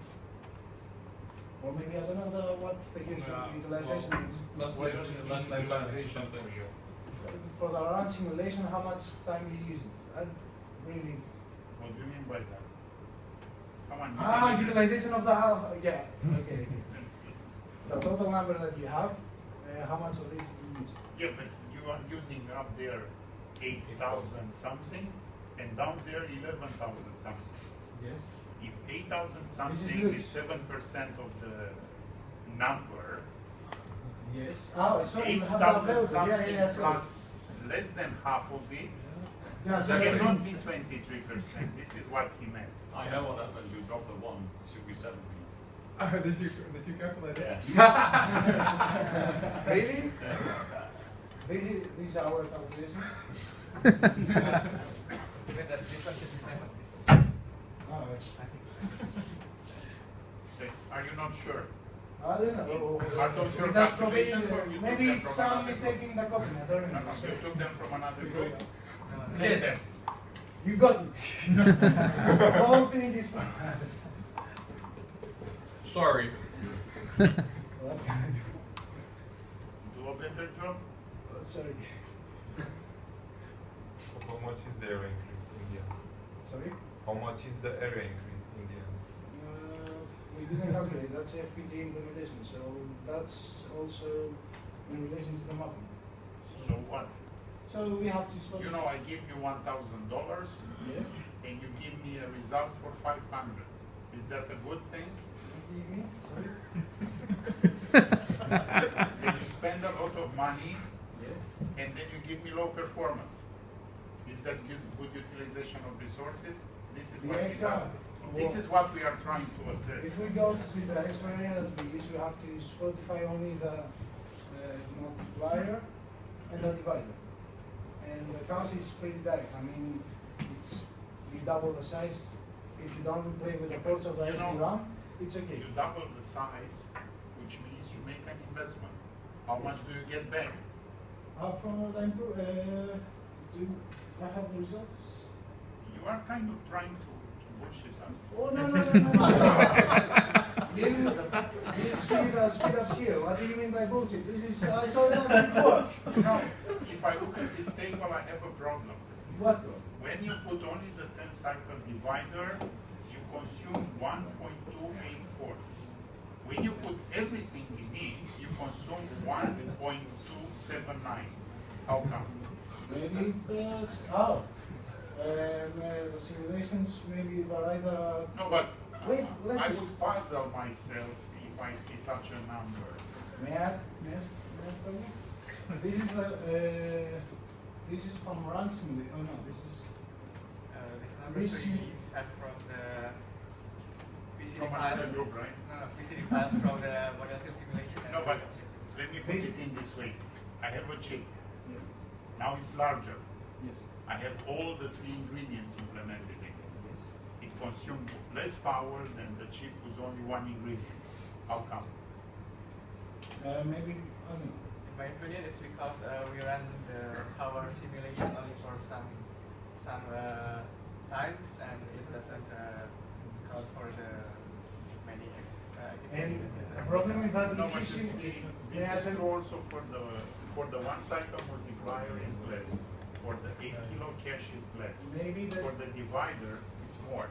Or maybe I don't know what the utilization is. Less utilization for you. For the run simulation, how much time you use it? I really. What do you mean by that? Come on. Utilization of the yeah. Okay. The total number that you have, how much of this you use? Yeah, but you are using up there 8,000 something, and down there 11,000 something. Yes. If 8,000 This something is is 7% of the number, Yes. Oh, sorry, you have the 8,000 available. something Yeah, sorry. plus less than half of it, Yeah, it sorry. cannot be 23%. This is what he meant. I know what happened. You dropped a 1. It should be 17. Did you calculate it? Yeah. Really? This is our calculation. Oh, Okay, are you not sure? I don't know. Are those your We just calculations copied, or you took maybe them it's from some another mistake group? in the copy. I don't No, remember. no, you took them from another group. Yes. Get them. You got me. The whole thing is fine. Sorry. What can I do? Do a better job. Oh, sorry. How much is the area increase in the end? Sorry? How much is the area increase in the end? We didn't calculate. That's FPG implementation. So that's also in relation to the mapping. So what? So we have to split. You know, I give you $1,000 Yes. and you give me a result for 500. Is that a good thing? What do you mean? Sorry. Then you spend a lot of money Yes. and then you give me low performance. Is that good utilization of resources? This is The what we extra- are- This is what we are trying to assess. If we go to the extra area that we use, we have to Spotify only the multiplier and the divider. And the cost is pretty direct. I mean, it's you double the size. If you don't play with the ports of the You know, SD-RAM, it's okay. You double the size, which means you make an investment. How much do you get back? From the do I have the results? You are kind of trying to bullshit us. Oh no. You see the speed up here. What do you mean by bullshit? This is I saw that before. You know, if I look at this table, I have a problem. What? When you put only the 10 cycle divider, you consume 1.284. When you put everything in it, you consume 1.279. How come? Maybe it's the The simulations maybe vary the. No, but Wait, let I me- would puzzle myself if I see such a number. May I tell you? This is from run simulation. Oh no, this is. This number This we you- have from the PCD From class. another group, right? No, PCD class from the model sim simulation. and No, but objectives. let me put This- it in this way. I have a chip. Yes. Now it's larger. Yes. I have all the 3 ingredients implemented in it. Yes. It consumed less power than the chip with only 1 ingredient. How come? Maybe I don't know. In my opinion, it's because we ran the power simulation only for some times, and it doesn't count for the many And activities. the problem is that No, if but you you sim- see, this Yeah, is then- true also for the 1 cycle multiplier is less. For the 8 kilo cache is less. maybe the For the divider, it's more.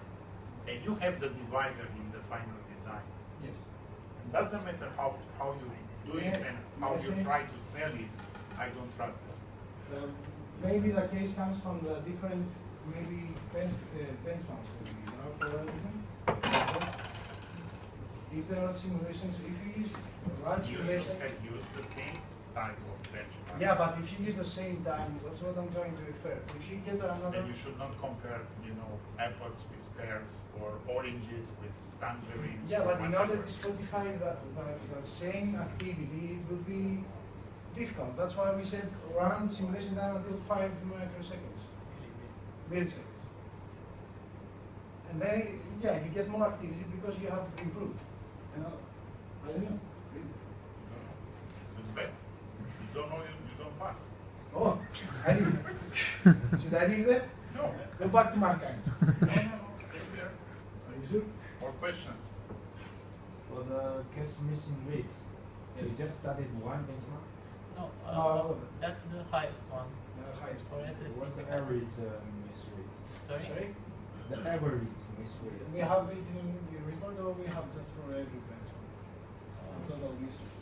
And you have the divider in the final design. yes. It doesn't matter how you do it Yeah, and how yes, you yeah. try to sell it, I don't trust them. Maybe the case comes from the different maybe benchmarks that we have for everything. If there are simulations, if you use run You should simulation. have used the same type of benchmark. Yeah, but if you use the same time, that's what I'm trying to refer. If you get another. Then you should not compare, apples with pears or oranges with tangerines. Yeah, or but in order whatever. to specify the same activity, it will be difficult. That's why we said run simulation time until 5 microseconds, milliseconds. And then, yeah, you get more activity because you have improved. I don't know. It's bad. You don't know, you don't pass. Oh, I leave. Should I leave that? No. Go back to mankind. No, stay there. Are you sure? More questions? For the cache missing rate, Yes. you just studied one benchmark? No, No, all of it. that's the highest one. The highest. For SSD. What's the average miss rate? Sorry? Sorry? The average miss rate. We have it in the report, or we have just for every benchmark? Total usage.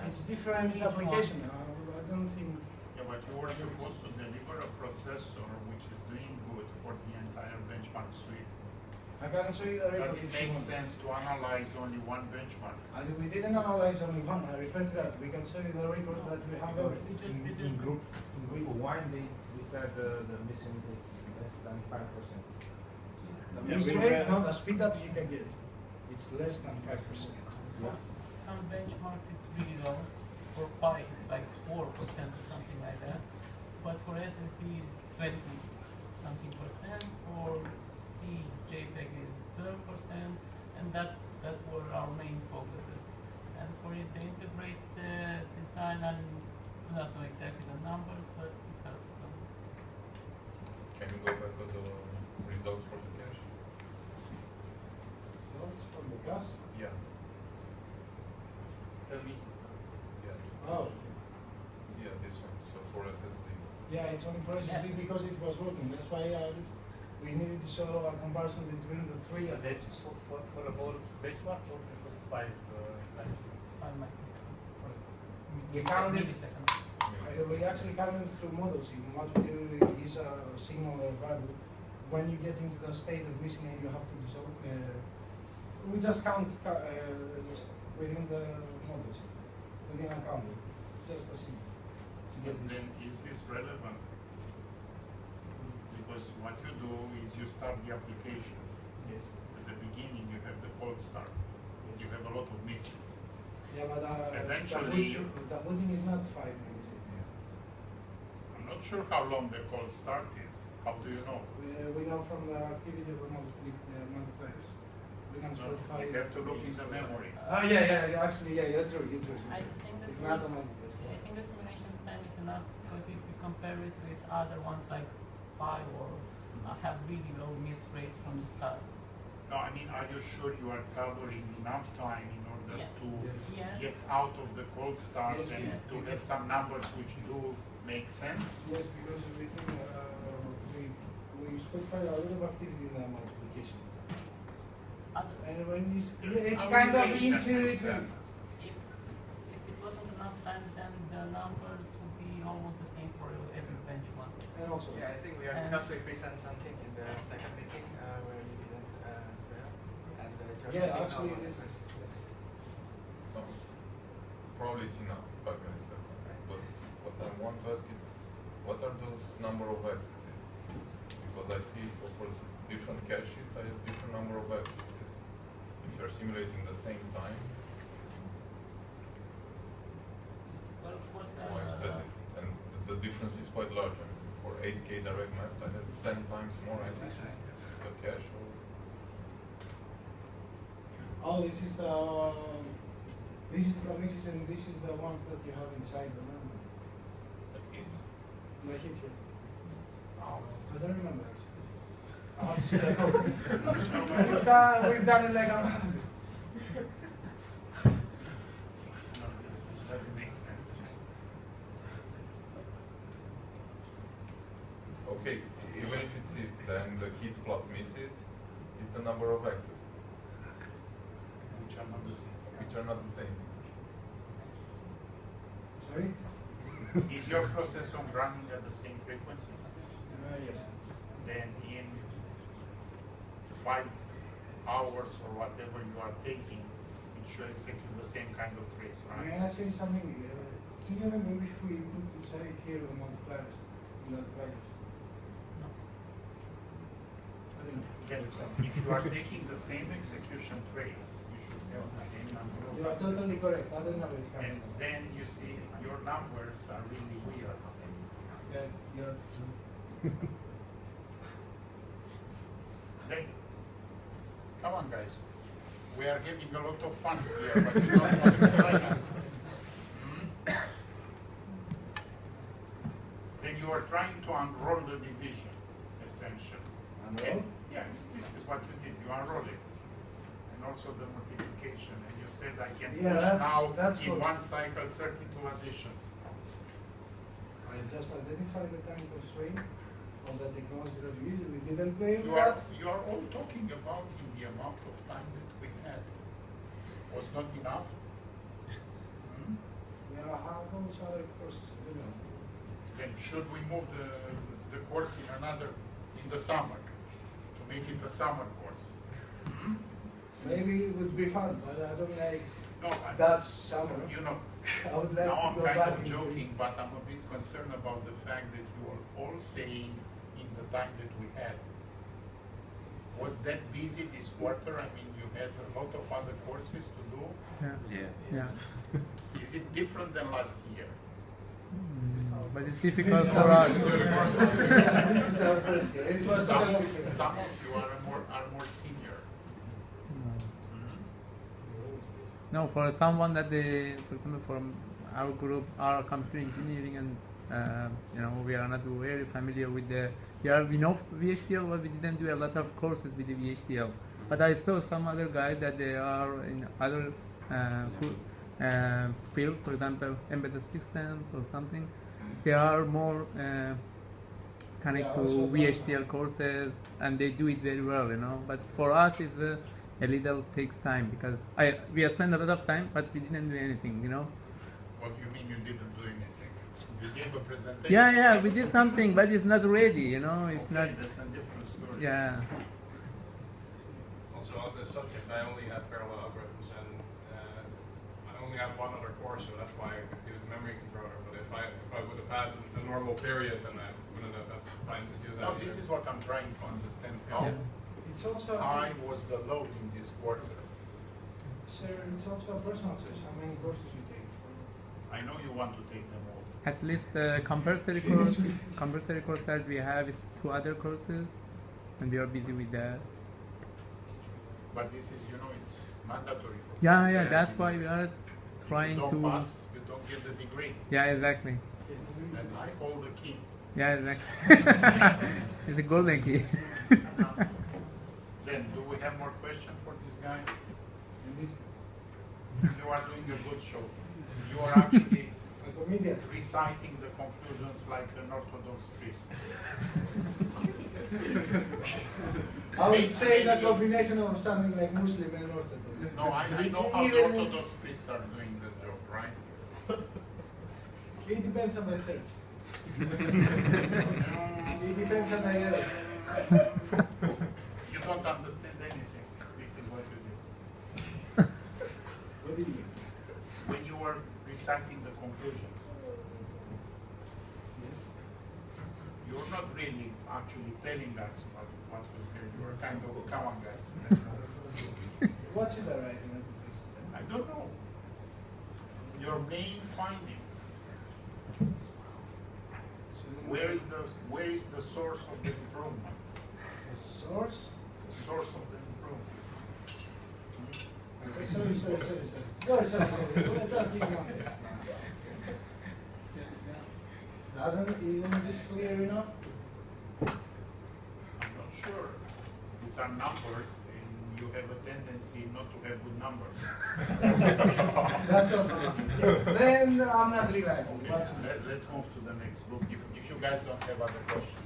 It's different Each one. application. I don't think. Yeah, but you were supposed to deliver a processor which is doing good for the entire benchmark suite. I can show you the report. Does it if you make want. sense to analyze only one benchmark? And we didn't analyze only one. I refer to that. We can show you the report that we have Because everything. We just in present- group one, they said the missing is less than 5%. The Yeah, miss we rate, can- no, the speed up you can get. It's less than 5%. For some benchmarks, it's really low. For Pi, it's like 4% or something like that. But for SSD, it's 20 something percent. For C, JPEG is 12%, and that were our main focuses. And for the integrate design, I do not know exactly the numbers, but it helps. So. Can you go back to the results for the cache? Notes from the class? Yeah. Yeah. Oh, Yeah, this one. So for SSD. yeah, it's only for SSD because it was working. That's why we needed to show a comparison between the three. That's for the whole benchmark or for 5 5 microseconds. We counted. Milliseconds. We actually count them through models. What we do is use a signal or variable. When you get into the state of missing and you have to dissolve, we just count within the models, within a counter, just a signal to get But this. then is this relevant? Because what you do is you start the application. Yes. At the beginning you have the cold start. Yes. You have a lot of misses. Yeah, but Eventually- the booting is not 5 milliseconds. I'm not sure how long the cold start is. How do you know? We know from the activity of the multipliers. We can So specify. you have to look in the memory. Oh yeah, actually, yeah, you're true. I think the It's sim- not a multiplier. I think the simulation time is enough because if you compare it with other ones like Pi or have really low miss rates from the start. No, I mean, are you sure you are covering enough time in order Yeah. to Yes. get out of the cold start Yes, and yes. to have some numbers which do make sense? Yes, because we think we specify a lot of activity in the multiplication. Other, And when you, it's How kind of relation is intuitive. that? if it wasn't enough time, then the numbers would be almost the same for every benchmark. And also, Yeah, I think we are And- because we present something in the second meeting where you didn't there, and Josh, yeah, I think actually, now- it is. So, probably it's enough, 5 milliseconds. But what I want to ask is, what are those number of accesses? Because I see, so for different caches, I have different number of accesses. If you're simulating the same time, Well, of course, why is that? And the difference is quite large. I mean, for 8K direct math, I have 10 times more accesses to the cache. Or Oh, this is the mixes and this is the ones that you have inside the memory. like it's The hit here. Oh. I don't remember actually. I have to see the code. It's done, we've done it like a Doesn't make sense. okay, even if it's hits, then the hits plus misses is the number of accesses, Which are not the same. which are not the same. Sorry? Is your processor running at the same frequency? Yes. Then in 5 hours or whatever you are taking, it should execute the same kind of trace, May right? I say something? Do you remember if we put inside here the multipliers in the dividers? No. I don't know. Then if you are taking the same execution trace, you should have the same number of You are totally accesses. correct. I don't know what's And coming. then you see your numbers are really weird. Yeah, you're Then, come on guys, we are having a lot of fun here, but you don't want to join us. Then you are trying to unroll the division, essentially. Unroll? Yeah, this is what you did, you unroll it. And also the multiplication, and you said I can Yeah, push that's now in good. one cycle 32 additions. I just identified the time constraint of the technology that we use. We didn't play with You that. are all talking about in the amount of time that we had. Was not enough? Hmm? There are handfuls of other courses. I don't know. Then should we move the course in the summer, to make it a summer course? Maybe it would be fun, but I don't like No, that summer. you know, I would like now to I'm go kind back of in joking, but I'm a bit concerned about the fact that you are all saying in the time that we had. Was that busy this quarter? I mean, you had a lot of other courses to do. Yeah. Is it different than last year? But it's This difficult is for our us. This is our first year. It was Some totally of, different. some of you are more senior. No, for someone that they, for example, from our group, our computer engineering, and we are not very familiar with we know VHDL, but we didn't do a lot of courses with the VHDL. But I saw some other guys that they are in other field, for example, embedded systems or something. They are more connect Yeah, to also VHDL courses, and they do it very well, But for us, it's a little takes time because we have spent a lot of time, but we didn't do anything, What do you mean you didn't do anything? You gave a presentation. Yeah, we did something, but it's not ready, It's Okay, not. that's a different story. Yeah. Also on this subject, I only had parallel algorithms, and I only had one other course, so that's why I could use memory controller. But if I would have had a normal period, then I wouldn't have had time to do that. No, this either. is what I'm trying to understand. How It's also high was the load in this quarter? Sir, it's also a personal choice how many courses you take. I know you want to take them all. At least the compulsory course that we have is 2 other courses, and we are busy with that. But this is, it's mandatory for Yeah, some that's people. why we are trying If you don't to. pass, you don't get the degree. Yeah, exactly. And I hold the key. Yeah, exactly. It's a golden key. Then, do we have more questions for this guy? In this You are doing a good show. You are actually a comedian. reciting the conclusions like an Orthodox priest. I would say the combination of something like Muslim and Orthodox. No, I It's know how the even- Orthodox priests are doing the job, right? It depends on the church. It depends on the area. You don't understand anything. This is what you do. What do you mean? When you were reciting the conclusions, Yes. you're not really actually telling us what was there. You were kind of telling us. What should I write in the I don't know. Your main findings. Where is the source of the improvement? The source? The source of the improvement. Sorry. Let's not keep on Isn't this clear enough? I'm not sure. These are numbers, and you have a tendency not to have good numbers. That's also good. Yeah. Then I'm not rewriting. Okay, What's let's move to the next group. If you guys don't have other questions.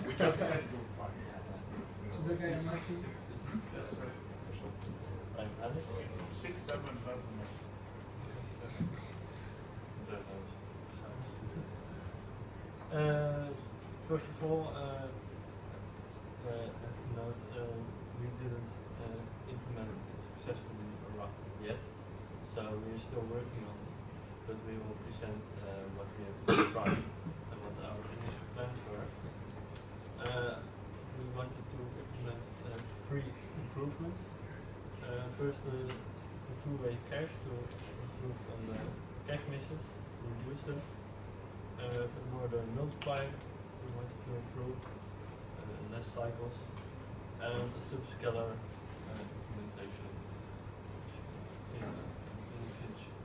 We just had group 5. So the guy in my 6, 7 doesn't matter. First of all, I have to note we didn't implement it successfully yet, so we're still working on it, but we will present what we have tried and what our initial plans were. We wanted to implement 3 improvements. First, the two-way cache to improve on the cache misses, to reduce them. Furthermore, the multiplier we wanted to improve, less cycles, and a subscalar implementation in the future.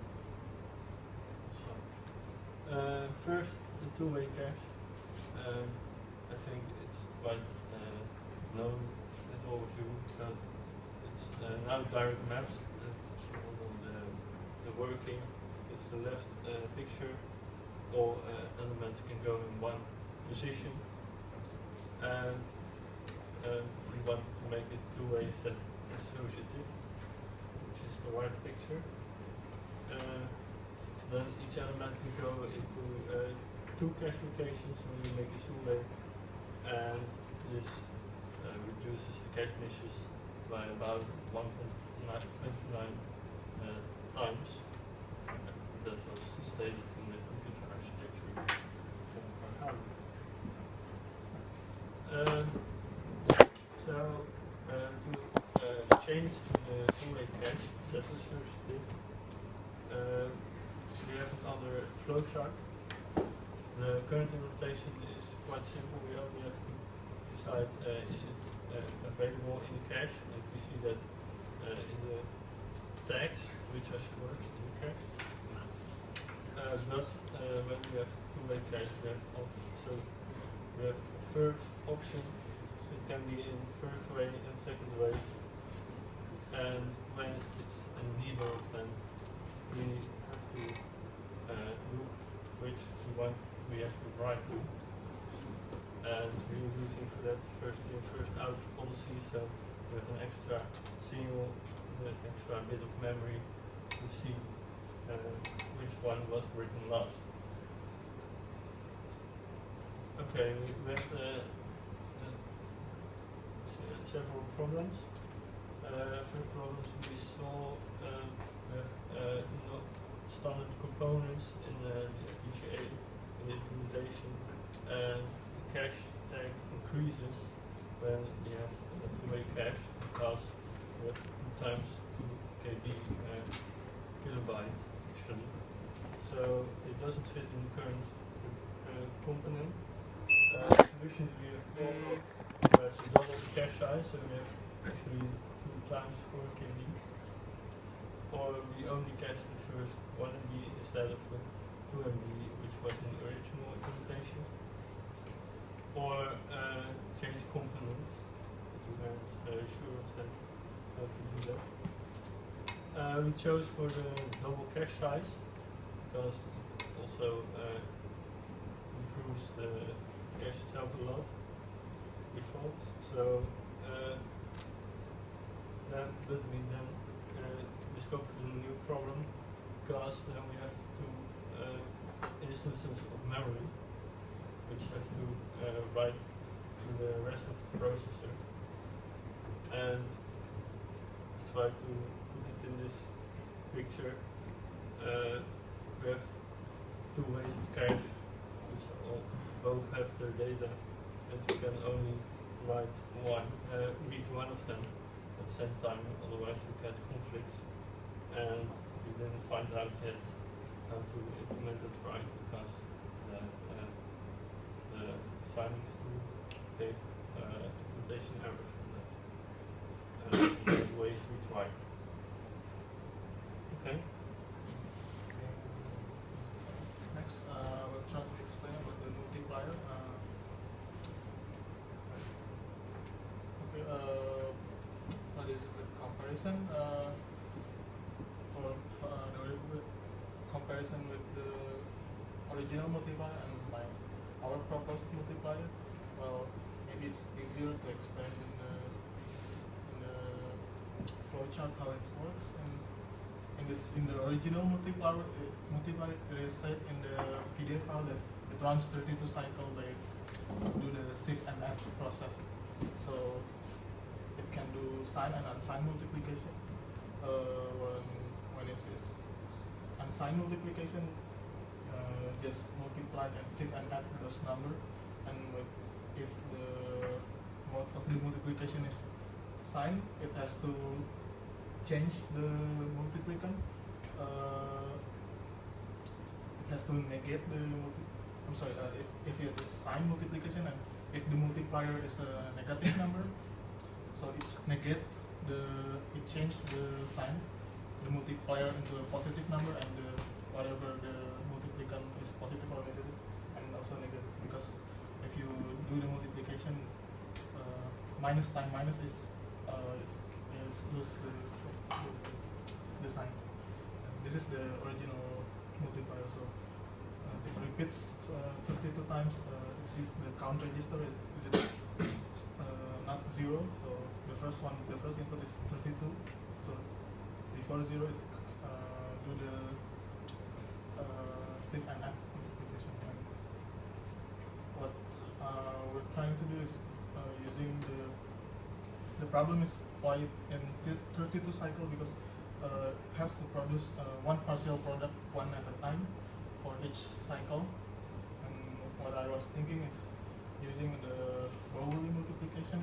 So, first, the two-way cache. I think it's quite known at all of you that it's now direct maps. That's all the working. It's the left picture. All elements can go in one position, and we wanted to make it two-way set associative, which is the right picture. Then each element can go into 2 cache locations when you make it two-way, and this reduces the cache misses by about 1.29 times. That was stated in the computer architecture for our hardware. To change the two-way cache set associative, we have another flowchart. The current implementation is quite simple. We only have to decide is it available in the cache, and we see that in the tags which are stored in the cache. But when we have two-way cache, we have also a third option. It can be in first way and second way. And when it's in neither of them, we have to look which one we have to write to. And we're using for that first in, first out policy, so we have an extra single, an extra bit of memory to see which one was written last. Okay, we have several problems. First problems we saw not standard components in the FPGA in the implementation, and the cache tag increases when you have a two-way cache because you have 2 times 2 KB kilobyte actually. So it doesn't fit in the current component. Solutions we have followed double the cache size, so we have actually 2 times 4 KB. Or we only cache the first 1 MB instead of the 2 MB, which was in the original implementation. Or change components, to be sure of that, how to do that. We chose for the double cache size because it also improves the cache itself a lot, default. So but we then discovered a new problem because then we have 2 instances of memory which have to write to the rest of the processor, and try to put it in this picture. We have 2 ways of cache which both have their data, and we can only read one of them at the same time, otherwise we get conflicts, and we didn't find out yet how to implement it right because the signings tool gave implementation errors on that. The ways we tried. Okay. Next, we'll try to explain about the multiplier. Okay, now this is the comparison for the comparison with the original multiplier and our proposed multiplier. Well, maybe it's easier to explain in the flowchart how it works. And in the original multiplier, it is said in the PDF file that it runs 32 cycles by do the shift and add process. So it can do sign and unsigned multiplication. When it's unsigned multiplication, just multiply and shift and add those numbers. And if the mode of the multiplication is signed, it has to change the multiplicand. It has to negate the if it is signed multiplication and if the multiplier is a negative number, so it change the sign, the multiplier into a positive number, and whatever the multiplicand is positive or negative, and also negative, because if you do the multiplication, minus times minus is loses the sign. This is the original multiplier, so it repeats 32 times. It sees the count register is not 0, so the first input is 32. So before 0, it do the shift and add multiplication. And what we're trying to do is using the problem is why in this 32 cycle, because it has to produce one partial product one at a time for each cycle. And what I was thinking is using the Bowley multiplication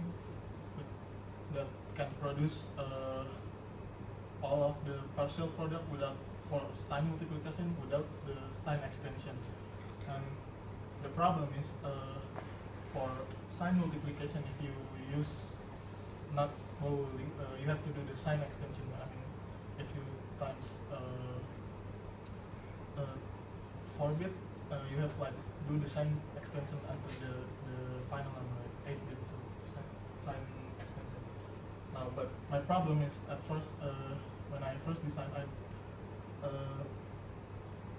that can produce all of the partial product for sign multiplication without the sign extension. And the problem is for sign multiplication, if you use not Bowley, you have to do the sign extension. I mean, if you times 4-bit, you have do the sign extension until the final number, 8-bit, so sign extension. Now, but my problem is at first, when I first designed,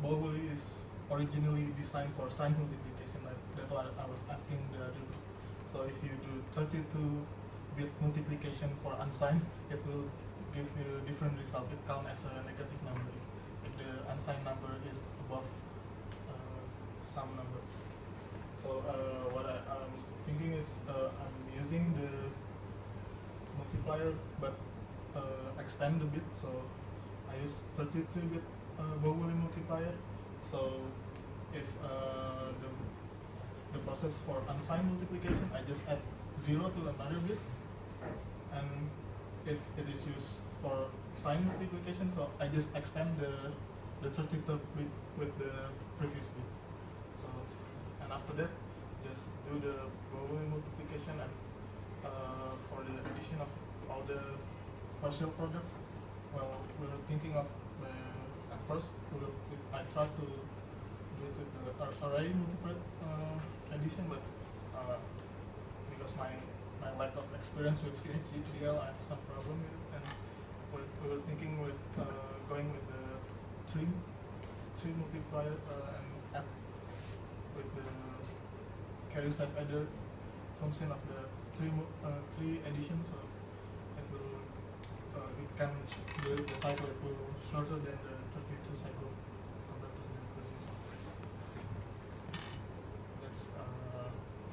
Bowley is originally designed for sign multiplication. That's why I was asking the other group. So if you do 32-bit multiplication for unsigned, it will give you a different result. It counts as a negative number if the unsigned number is above some number. So what I'm thinking is I'm using the multiplier, but extend a bit. So I use 33-bit Bogoli multiplier. So if the process for unsigned multiplication, I just add 0 to another bit, and if it is used for signed multiplication, so I just extend the 33rd bit with the previous bit. So, and after that, just do the Bogoli multiplication, and for the addition of all the partial products, well, we were thinking of at first I tried to do it with the array multiple addition, but because my lack of experience with VHDL, I have some problem with it, and we were thinking with going with the three multiplier and add with the carry save adder function of the three addition, so it will it can the cycle will shorter than the 32 cycle compared to the previous one. That's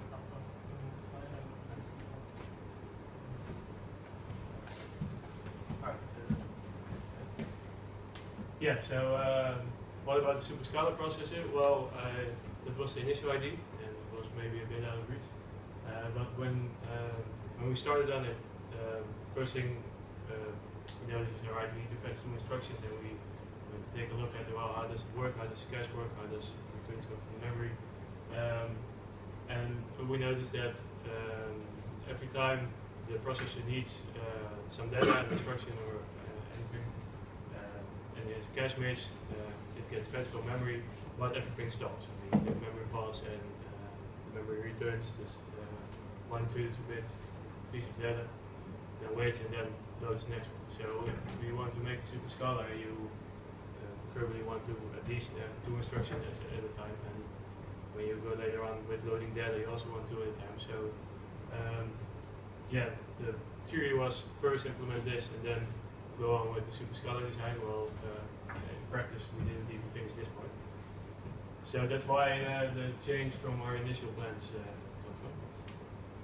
enough of the multiplier and yeah, so what about the Superscala processor? Well, that was the initial idea, and it was maybe a bit out of reach. But when we started on it, first thing we noticed, all right, we need to fetch some instructions, and we went to take a look at, well, how does it work, how does cache work, how does it return stuff from memory, and we noticed that every time the processor needs some data, an instruction or anything, and there's a cache miss, it gets fetched from memory, but everything stops. I mean, the memory pause and the memory returns just 1 to 2 bits piece of data, then waits and then loads the next one. So if you want to make a Superscala, you preferably want to at least have 2 instructions at a time, and when you go later on with loading data, you also want 2 at a time. So yeah, the theory was first implement this and then go on with the Superscala design. Well, in practice, we didn't even finish this part. So that's why the change from our initial plans come from.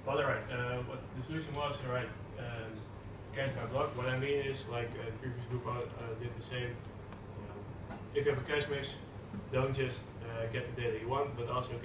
But alright, what the solution was, alright, cache by block. What I mean is, like the previous group did the same. If you have a cache mix, don't just get the data you want, but also get